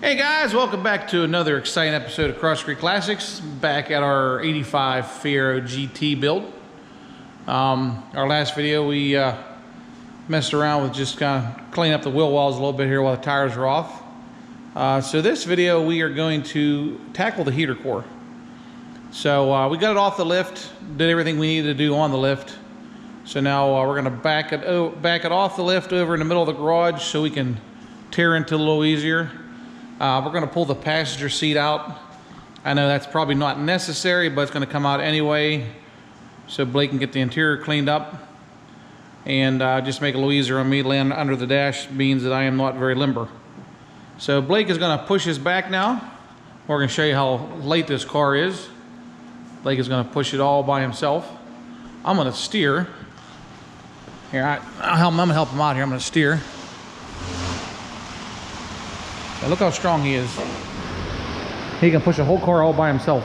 Hey guys, welcome back to another exciting episode of Cross Creek Classics. Back at our 85 Fiero GT build. Our last video we messed around with just kind of cleaning up the wheel wells a little bit here while the tires are off. So this video we are going to tackle the heater core. So we got it off the lift, did everything we needed to do on the lift. So now we're going to back it off the lift over in the middle of the garage so we can tear into it a little easier. We're going to pull the passenger seat out. I know that's probably not necessary, but it's going to come out anyway so Blake can get the interior cleaned up and just make it a little easier on me laying under the dash, means that I am not very limber. So Blake is going to push his back now. We're going to show you how late this car is. Blake is going to push it all by himself. I'm going to steer. Here, I'm going to help him out here. I'm going to steer. Now look how strong he is. He can push a whole car all by himself.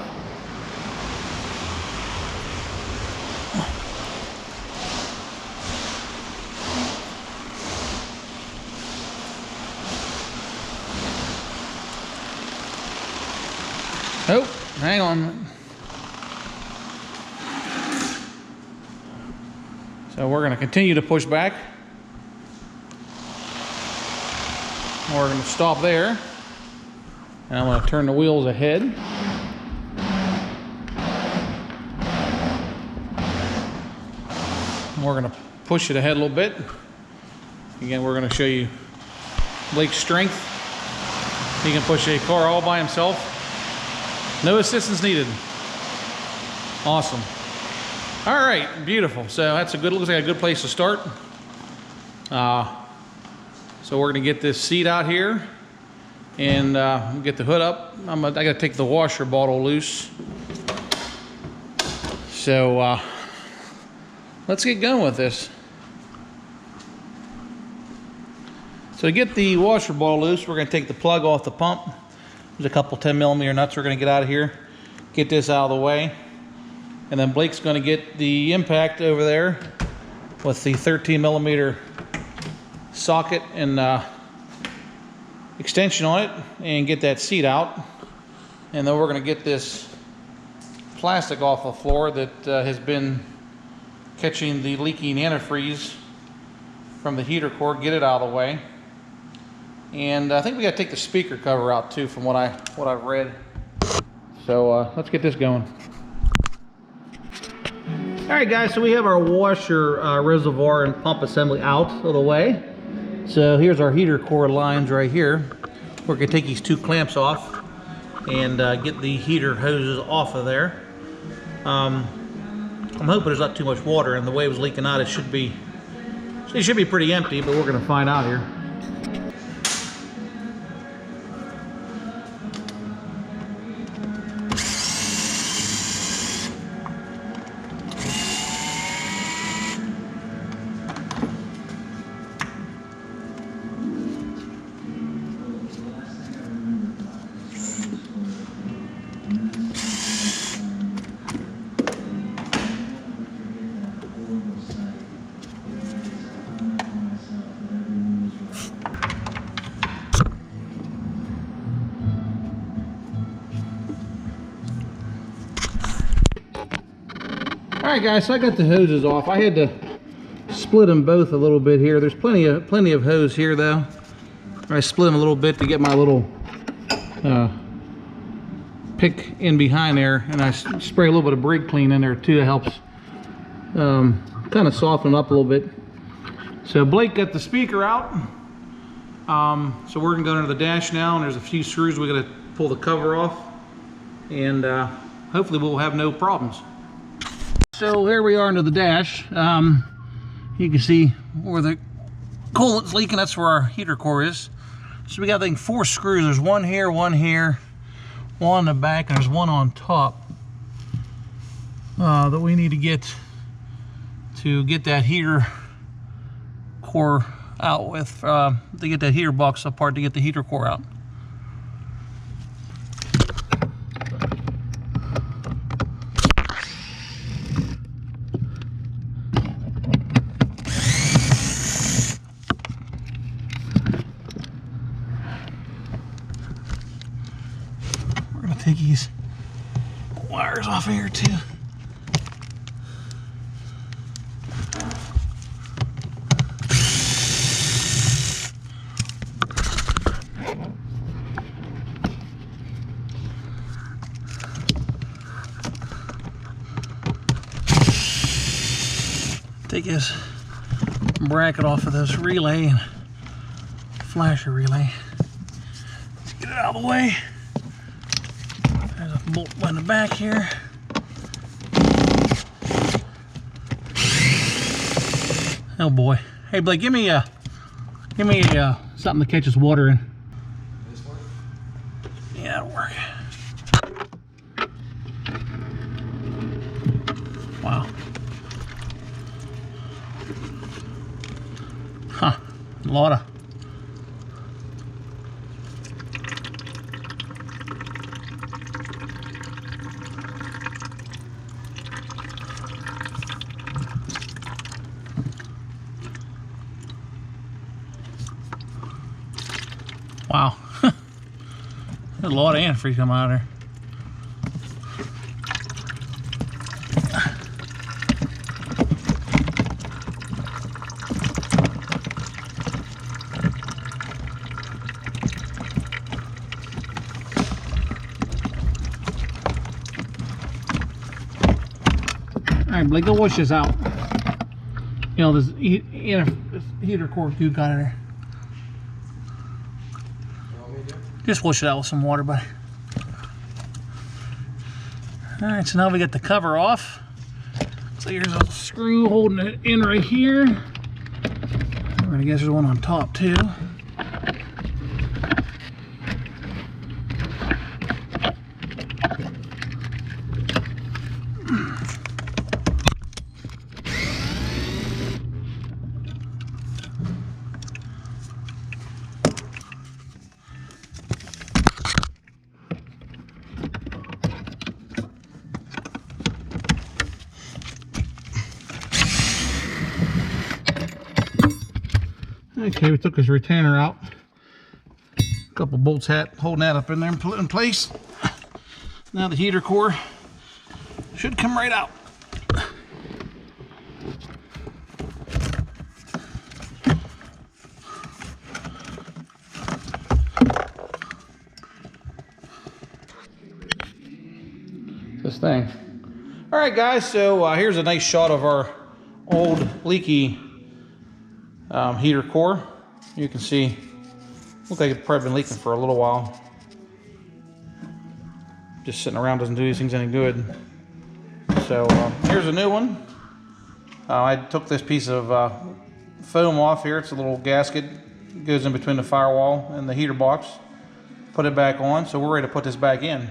Oh, hang on. So we're going to continue to push back. We're going to stop there, and I'm going to turn the wheels ahead. We're going to push it ahead a little bit. Again, we're going to show you Blake's strength. He can push a car all by himself. No assistance needed. Awesome. All right, beautiful. So that's a good, looks like a good place to start. So we're going to get this seat out here and get the hood up. I got to take the washer bottle loose. So let's get going with this. So to get the washer bottle loose, we're going to take the plug off the pump. There's a couple 10mm nuts we're going to get out of here. Get this out of the way. And then Blake's going to get the impact over there with the 13mm socket and extension on it and get that seat out. And then we're going to get this plastic off the floor that has been catching the leaking antifreeze from the heater core. Get it out of the way. And I think we got to take the speaker cover out too, from what I've read. So let's get this going. All right guys, so we have our washer reservoir and pump assembly out of the way. So here's our heater core lines right here. We're going to take these two clamps off and get the heater hoses off of there. I'm hoping there's not too much water, and the way it was leaking out, it should be pretty empty, but we're going to find out here. Alright guys, so I got the hoses off. I had to split them both a little bit here. There's plenty of hose here though. I split them a little bit to get my little pick in behind there, and I spray a little bit of brake clean in there too. That helps kind of soften it up a little bit. So Blake got the speaker out. So we're gonna go into the dash now, and there's a few screws we gotta pull the cover off, and hopefully we'll have no problems. So here we are into the dash. You can see where the coolant's leaking. That's where our heater core is. So we got, I think, 4 screws. There's one here, one in the back, and there's one on top that we need to get that heater core out with, to get that heater box apart to get the heater core out. take these wires off of here too. Take this bracket off of this relay and flasher relay. Let's get it out of the way. There's a bolt in the back here. Oh boy! Hey Blake, give me something that catches water in. This work? Yeah, that'll work. Wow. Huh, a lot of. Wow. There's a lot of antifreeze coming out of there. Alright, Blake, go wash this out. You know, this heater core you got in there. Just wash it out with some water, buddy. Alright, so now we got the cover off. So here's a screw holding it in right here. I guess there's one on top too. Okay, we took his retainer out. A couple bolts holding that up in there and put it in place. Now the heater core should come right out. This thing. All right, guys, so here's a nice shot of our old leaky heater core. You can see, looks like it's probably been leaking for a little while. Just sitting around doesn't do these things any good. So here's a new one. I took this piece of foam off here. It's a little gasket. It goes in between the firewall and the heater box. Put it back on, so we're ready to put this back in.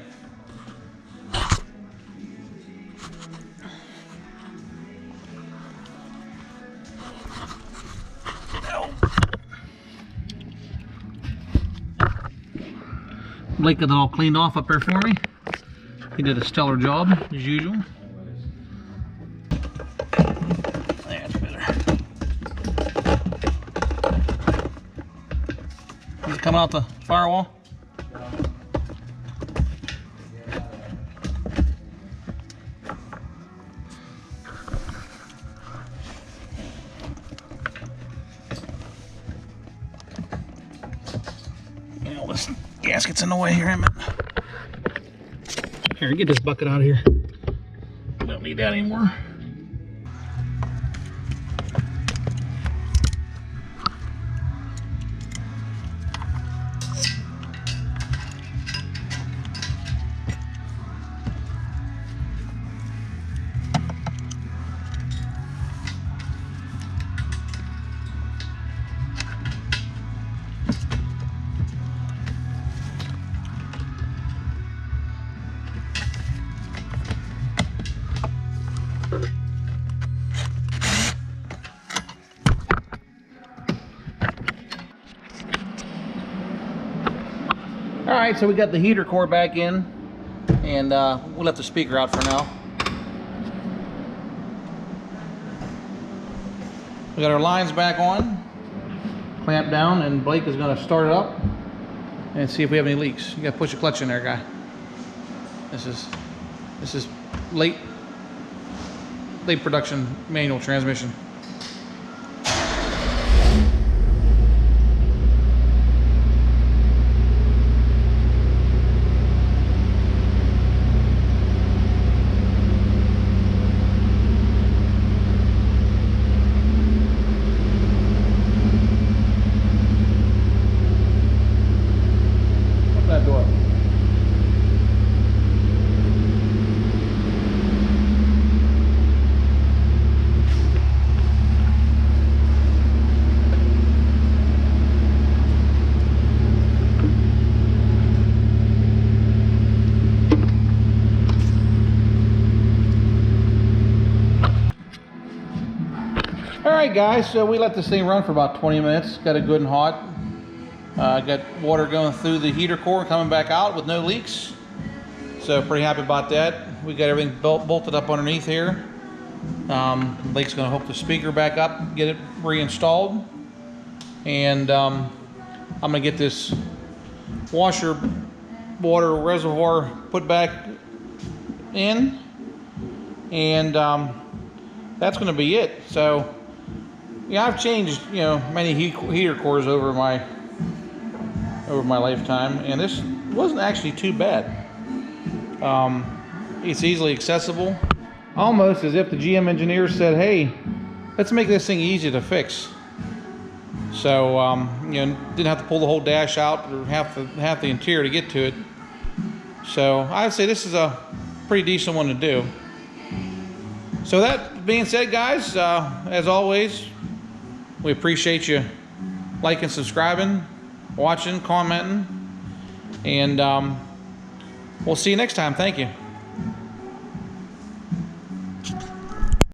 Blake got it all cleaned off up there for me. He did a stellar job, as usual. That's better. Is it coming out the firewall? This gasket's in the way here, Emmett. Here, get this bucket out of here. Don't need that anymore. Alright, so we got the heater core back in, and we'll let the speaker out for now. We got our lines back on, clamp down, and Blake is going to start it up and see if we have any leaks. You got to push the clutch in there, guy. This is late production manual transmission. Open that door. Alright guys, so we let this thing run for about 20 minutes. Got it good and hot. Got water going through the heater core and coming back out with no leaks. So pretty happy about that. We got everything bolted up underneath here. Lake's going to hook the speaker back up, get it reinstalled. And I'm going to get this washer water reservoir put back in. And that's going to be it. So yeah, I've changed, you know, many heater cores over my lifetime, and this wasn't actually too bad. It's easily accessible, almost as if the GM engineers said, "Hey, let's make this thing easy to fix." So you know, didn't have to pull the whole dash out or half the interior to get to it. So I'd say this is a pretty decent one to do. So that being said, guys, as always, we appreciate you liking, subscribing, watching, commenting, and we'll see you next time. Thank you.